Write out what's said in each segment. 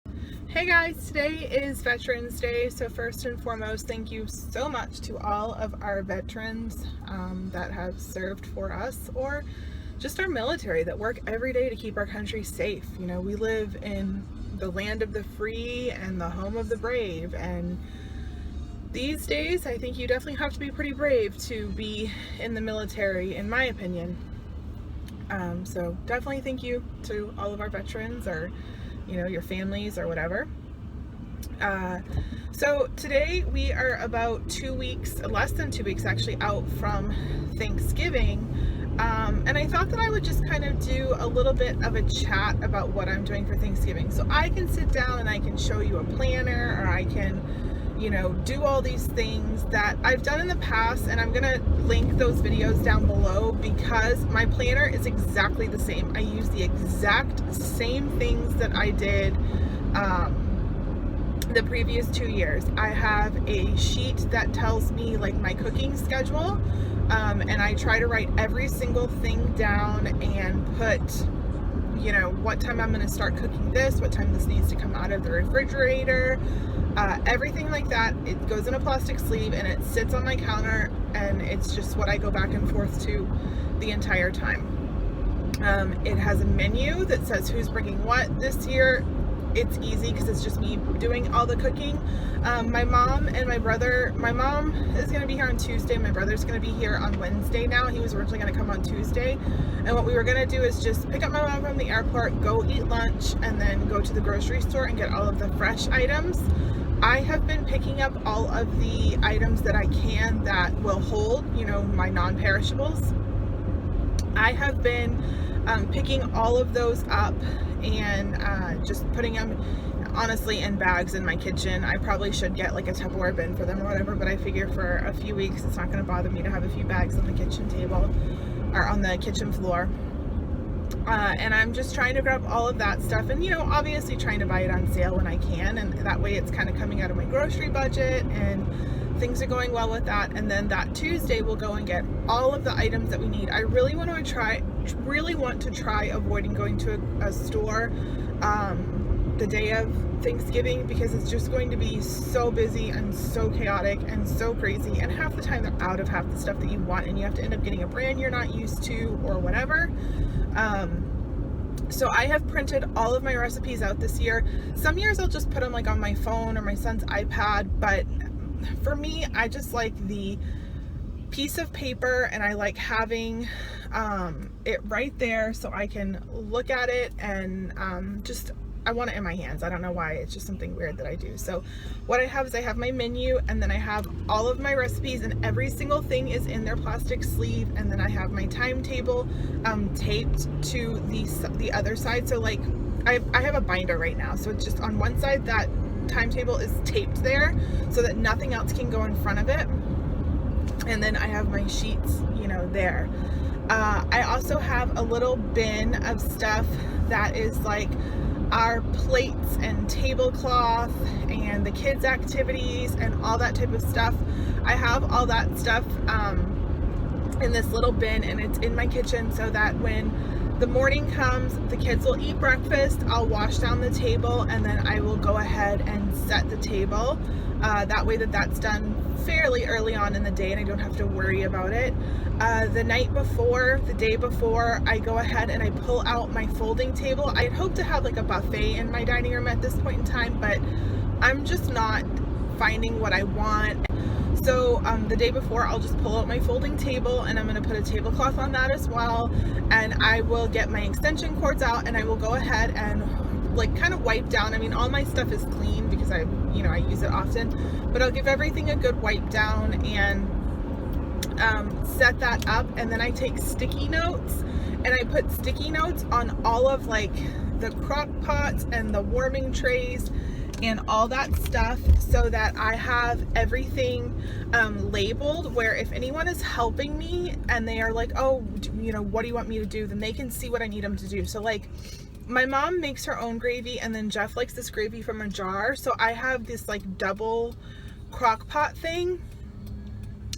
Hey guys, today is Veterans Day, so first and foremost, thank you so much to all of our veterans that have served for us, or just our military that work every day to keep our country safe. You know, we live in the land of the free and the home of the brave, and these days I think you definitely have to be pretty brave to be in the military, in my opinion. So definitely thank you to all of our veterans, or your families or whatever. So today we are about 2 weeks, less than 2 weeks actually, out from Thanksgiving. And I thought that I would just kind of do a little bit of a chat about what I'm doing for Thanksgiving. So I can sit down and I can show you a planner, or I can, do all these things that I've done in the past, and I'm gonna link those videos down below because my planner is exactly the same. I use the exact same things that I did the previous 2 years. I have a sheet that tells me like my cooking schedule, and I try to write every single thing down and put what time I'm going to start cooking this, what time this needs to come out of the refrigerator, everything like that. It goes in a plastic sleeve and it sits on my counter, and it's just what I go back and forth to the entire time. It has a menu that says who's bringing what this year. It's easy because it's just me doing all the cooking. My mom and my brother, my mom is going to be here on Tuesday, my brother's going to be here on Wednesday now. He was originally going to come on Tuesday, and what we were going to do is just pick up my mom from the airport, go eat lunch, and then go to the grocery store and get all of the fresh items. I have been picking up all of the items that I can that will hold, my non-perishables. I have been picking all of those up and just putting them honestly in bags in my kitchen. I probably should get like a Tupperware bin for them or whatever, but I figure for a few weeks it's not going to bother me to have a few bags on the kitchen table or on the kitchen floor. And I'm just trying to grab all of that stuff, and obviously trying to buy it on sale when I can, and that way it's kind of coming out of my grocery budget and things are going well with that. And then that Tuesday we'll go and get all of the items that we need. I really want to try avoiding going to a store the day of Thanksgiving, because it's just going to be so busy and so chaotic and so crazy, and half the time they're out of half the stuff that you want, and you have to end up getting a brand you're not used to or whatever. So I have printed all of my recipes out this year. Some years I'll just put them like on my phone or my son's iPad, but for me, I just like the piece of paper, and I like having it right there so I can look at it, and I want it in my hands. I don't know why, it's just something weird that I do. So what I have is I have my menu, and then I have all of my recipes, and every single thing is in their plastic sleeve, and then I have my timetable taped to the other side. So like I have a binder right now, so it's just on one side that timetable is taped there so that nothing else can go in front of it, and then I have my sheets there. I also have a little bin of stuff that is like our plates and tablecloth and the kids' activities and all that type of stuff. I have all that stuff in this little bin, and it's in my kitchen so that when the morning comes, the kids will eat breakfast, I'll wash down the table, and then I will go ahead and set the table. That way that's done fairly early on in the day, and I don't have to worry about it. The day before, I go ahead and I pull out my folding table. I had hoped to have like a buffet in my dining room at this point in time, but I'm just not finding what I want. So the day before, I'll just pull out my folding table, and I'm going to put a tablecloth on that as well, and I will get my extension cords out, and I will go ahead and like kind of wipe down. I mean, all my stuff is clean because I use it often, but I'll give everything a good wipe down and set that up. And then I take sticky notes, and I put sticky notes on all of like the crock pots and the warming trays and all that stuff, so that I have everything labeled, where if anyone is helping me and they are like, oh, what do you want me to do, then they can see what I need them to do. So like my mom makes her own gravy, and then Jeff likes this gravy from a jar, so I have this like double crock pot thing.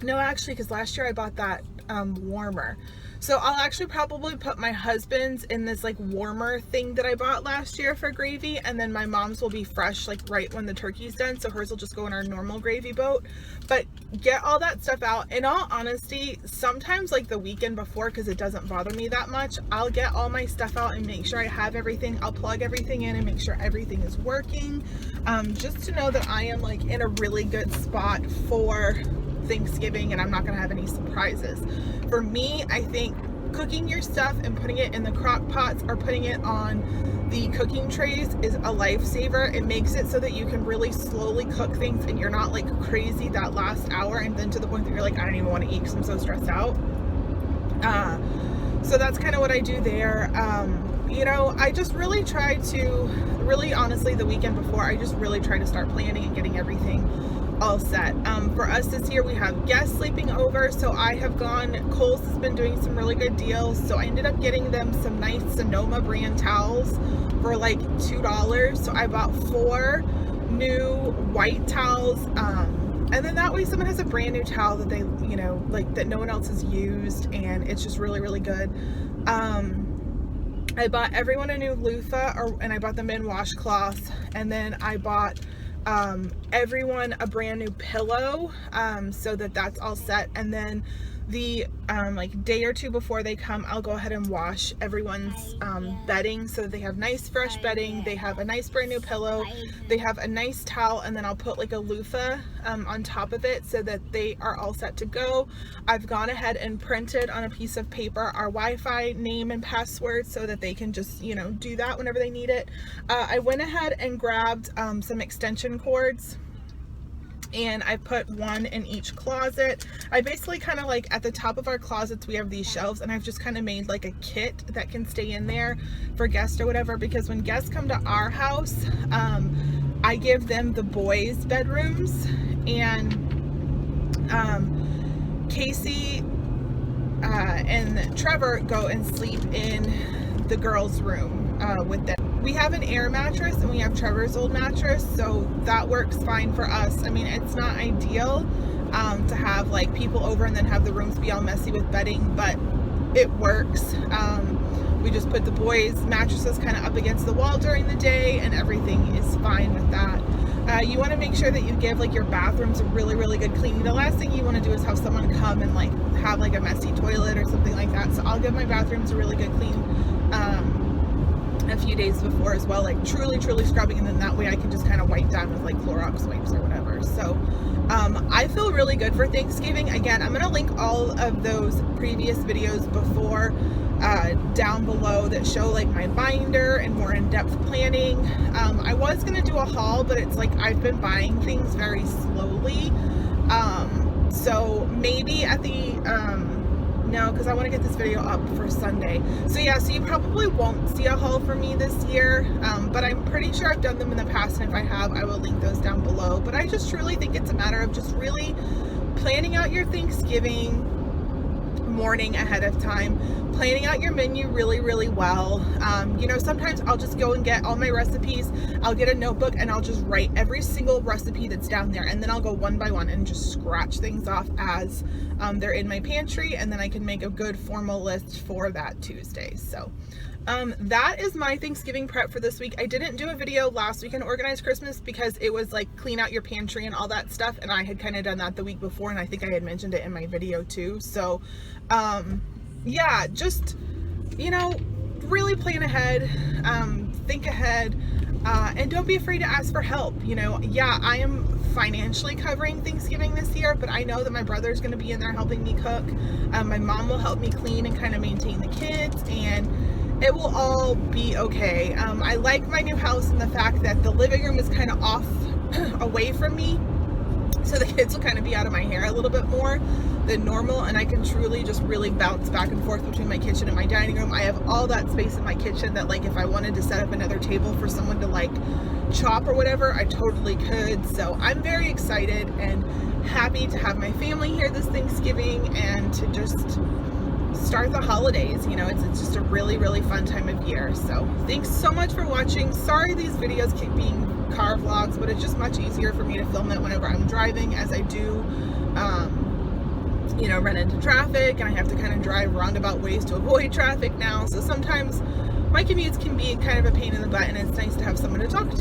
No, actually, because last year I bought that warmer. So I'll actually probably put my husband's in this like warmer thing that I bought last year for gravy, and then my mom's will be fresh like right when the turkey's done, so hers will just go in our normal gravy boat. But get all that stuff out. In all honesty, sometimes like the weekend before, because it doesn't bother me that much, I'll get all my stuff out and make sure I have everything. I'll plug everything in and make sure everything is working, just to know that I am like in a really good spot for Thanksgiving and I'm not gonna have any surprises. For me, I think cooking your stuff and putting it in the crock pots or putting it on the cooking trays is a lifesaver. It makes it so that you can really slowly cook things and you're not like crazy that last hour and then to the point that you're like, I don't even want to eat because I'm so stressed out. So that's kind of what I do there. You know, I just really try to, really honestly, the weekend before, I just really try to start planning and getting everything all set. For us this year, we have guests sleeping over, so I have gone, Kohl's has been doing some really good deals, so I ended up getting them some nice Sonoma brand towels for like $2. So I bought 4 new white towels, and then that way someone has a brand new towel that they, you know, like that no one else has used, and it's just really, really good. I bought everyone a new loofah, and I bought them in washcloths, and then I bought everyone a brand new pillow, so that's all set. And then the like day or two before they come, I'll go ahead and wash everyone's bedding so that they have nice fresh bedding, they have a nice brand new pillow, they have a nice towel, and then I'll put like a loofah on top of it so that they are all set to go. I've gone ahead and printed on a piece of paper our Wi-Fi name and password so that they can just, you know, do that whenever they need it. I went ahead and grabbed some extension cords, and I put one in each closet. I basically kind of like at the top of our closets we have these shelves, and I've just kind of made like a kit that can stay in there for guests or whatever, because when guests come to our house, I give them the boys' bedrooms, and Casey and Trevor go and sleep in the girls' room with them. We have an air mattress and we have Trevor's old mattress, so that works fine for us. I mean, it's not ideal to have like people over and then have the rooms be all messy with bedding, but it works. We just put the boys' mattresses kind of up against the wall during the day, and everything is fine with that. You want to make sure that you give like your bathrooms a really, really good cleaning. The last thing you want to do is have someone come and like have like a messy toilet or something like that. So I'll give my bathrooms a really good clean a few days before as well, like truly scrubbing, and then that way I can just kind of wipe down with like Clorox wipes or whatever. So I feel really good for Thanksgiving. Again, I'm going to link all of those previous videos before down below that show like my binder and more in-depth planning. I was going to do a haul, but it's like I've been buying things very slowly, so maybe at the no, because I want to get this video up for Sunday. So yeah, so you probably won't see a haul from me this year, but I'm pretty sure I've done them in the past, and if I have, I will link those down below. But I just truly think it's a matter of just really planning out your Thanksgiving morning ahead of time, planning out your menu really, really well. You know, sometimes I'll just go and get all my recipes, I'll get a notebook, and I'll just write every single recipe that's down there, and then I'll go one by one and just scratch things off as they're in my pantry, and then I can make a good formal list for that Tuesday. So that is my Thanksgiving prep for this week. I didn't do a video last week on Organized Christmas because it was like clean out your pantry and all that stuff, and I had kind of done that the week before, and I think I had mentioned it in my video too. So yeah, just, you know, really plan ahead, think ahead, and don't be afraid to ask for help. You know, yeah, I am financially covering Thanksgiving this year, but I know that my brother's going to be in there helping me cook. My mom will help me clean and kind of maintain the kids, and it will all be okay. I like my new house and the fact that the living room is kind of off away from me, so the kids will kind of be out of my hair a little bit more than normal, and I can truly just really bounce back and forth between my kitchen and my dining room. I have all that space in my kitchen that, like, if I wanted to set up another table for someone to like chop or whatever, I totally could. So I'm very excited and happy to have my family here this Thanksgiving and to just start the holidays. You know, it's just a really, really fun time of year. So thanks so much for watching. Sorry these videos keep being car vlogs, but it's just much easier for me to film it whenever I'm driving, as I do you know, run into traffic, and I have to kind of drive roundabout ways to avoid traffic now. So sometimes my commutes can be kind of a pain in the butt, and it's nice to have someone to talk to.